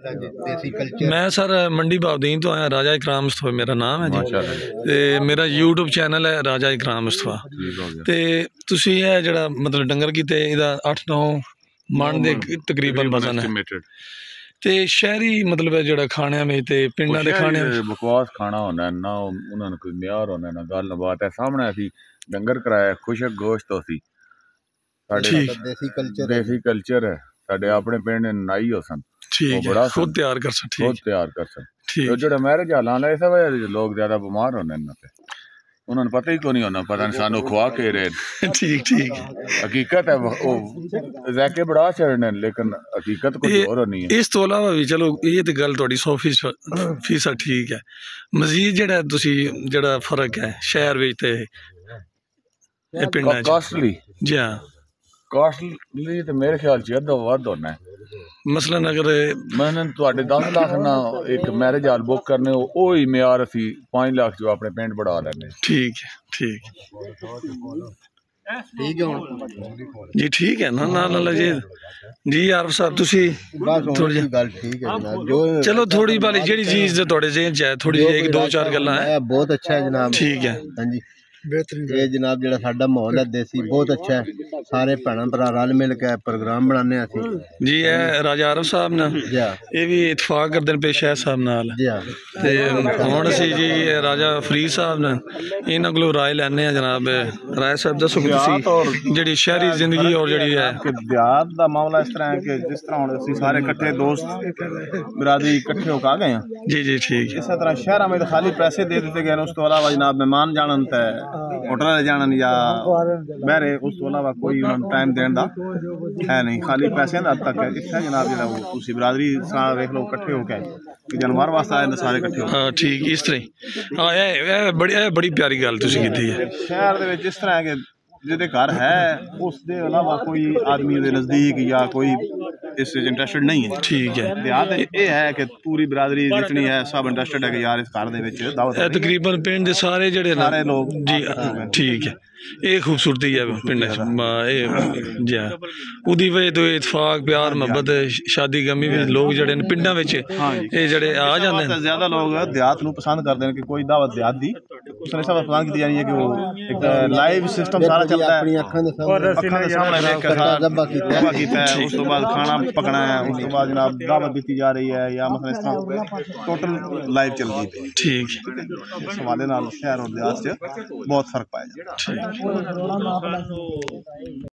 देसी कल्चर। मैं सर मंडी बाबदीन तो आया, राजा इकराम मुस्तफा मेरा नाम है जी, ते मेरा यूट्यूब चैनल है राजा इकराम मुस्तफा। ते तुसी ये जेड़ा मतलब डंगर कीते इहदा 8-9 मन दे तकरीबन वजन है, ते शहरी मतलब है जेड़ा खाने में ते पिंडां दे खाने में बकवास खाना होना है ना, उन्होंने कोई म्यार होना ना गल बात है। सामने असी डंगर कराया खुशक गोश्त होसी, देसी कल्चर है साडे अपने पिंड नाई हो सन, ठीक है, खुद तैयार कर सन, खुद तैयार कर सन। तो जेड़ा मैरिज हाल आना इस वजह से लोग ज्यादा बीमार होने इन्हां ते, उन्होंने पता ही को नहीं होना, पता नहीं सानू खुआ के रहे। ठीक ठीक हकीकत है वो ज़ायके बड़ा चढ़ने, लेकिन हकीकत कुछ और होनी है। इस तो अलावा भी चलो ये तो गल थोड़ी 100% ठीक है, मजीद जेड़ा तुसी जेड़ा फर्क है शहर विच ते पिंडां च कॉस्टली जी हाँ, कॉस्टली तो मेरे ख्याल च अद्धो वध होना है। मसलन अगर मैंने तुहाडे 10 लाख ना एक मैरिज हाल बुक करने ओ ही म्यार असी 5 लाख जो अपने पिंड बढ़ा लेने। ठीक है ठीक जी, ठीक है ना ना जी आरफ साहब तुसी थोड़ी गल ठीक है जनाब, जो चलो थोड़ी बारी जेड़ी चीज थोड़े ज़हन च है थोड़ी 1-2-4 गल्लां है, बहुत अच्छा है जनाब। ठीक है हाँ जी, बेहतरीन ये जनाब जेड़ा साडा माहौल है देसी बहुत अच्छा है, सारे भैन भरा रल मिल के प्रोग्राम बनाने असी जी। है राजा आरफ साहब ना ये भी इतफाक करदे पे शहर साहब नाल ते हुण असी जी राजा फरीद साहब ने इन्हां कोलों राय लैने आ। जनाब राय साहब दसो तुसी जेड़ी शहरी जिंदगी और जेड़ी है कि देहात दा मामला इस तरह है कि जिस तरह हुण असी सारे इकट्ठे दोस्त बिरादरी इकट्ठे होकर आ गए हैं जी जी, ठीक है। इस तरह शहर में तो खाली पैसे दे दिते गए, उस तो अलावा जनाब मेहमान जानन ते होटल जान या बहरे, उस तो अलावा कोई टाइम देने का है नहीं, खाली पैसे का तक है। इतना जनाब जो तुसी बिरादरी सारा देख लो इकट्ठे होकर जानवर वास्ते आए सारे इकट्ठे हो। हाँ ठीक, इस तरह हाँ ये बड़ी प्यारी गल तुसी कीती है। शहर दे विच इस तरह है कि जिहदे घर है उस दे अलावा कोई आदमी दे नज़दीक या कोई इस इंटरेस्टेड नहीं है। ठीक है, देहात ये है कि पूरी बिरादरी जितनी है सब इंटरेस्टेड है कि यार इस घर दे विच दावत तकरीबन पिंड दे सारे जेड़े सारे लोग जी ठीक है। ये खूबसूरती है पिंड जी हाँ, उदी वजह तो इतफाक प्यार मोहब्बत शादी गमी भी लोग जड़े पिंडा विच ये जड़े आ जाते हैं। ज्यादा लोग देहात नूं पसंद करते हैं कि कोई दावत देहात दी उसने सब पसंद की जानी है कि वो एक लाइव सिस्टम सारा चलता है, अखां दे सामने देख के सारा ज़ब्बा कीता है, उस तो बाद खाना पकना है, उस तो बाद जनाब दावत दी जा रही है या मतलब इस तरह टोटल लाइव चल रही है। ठीक, इस हवाले नाल शहर और देहात च बहुत फर्क पाया जाता है।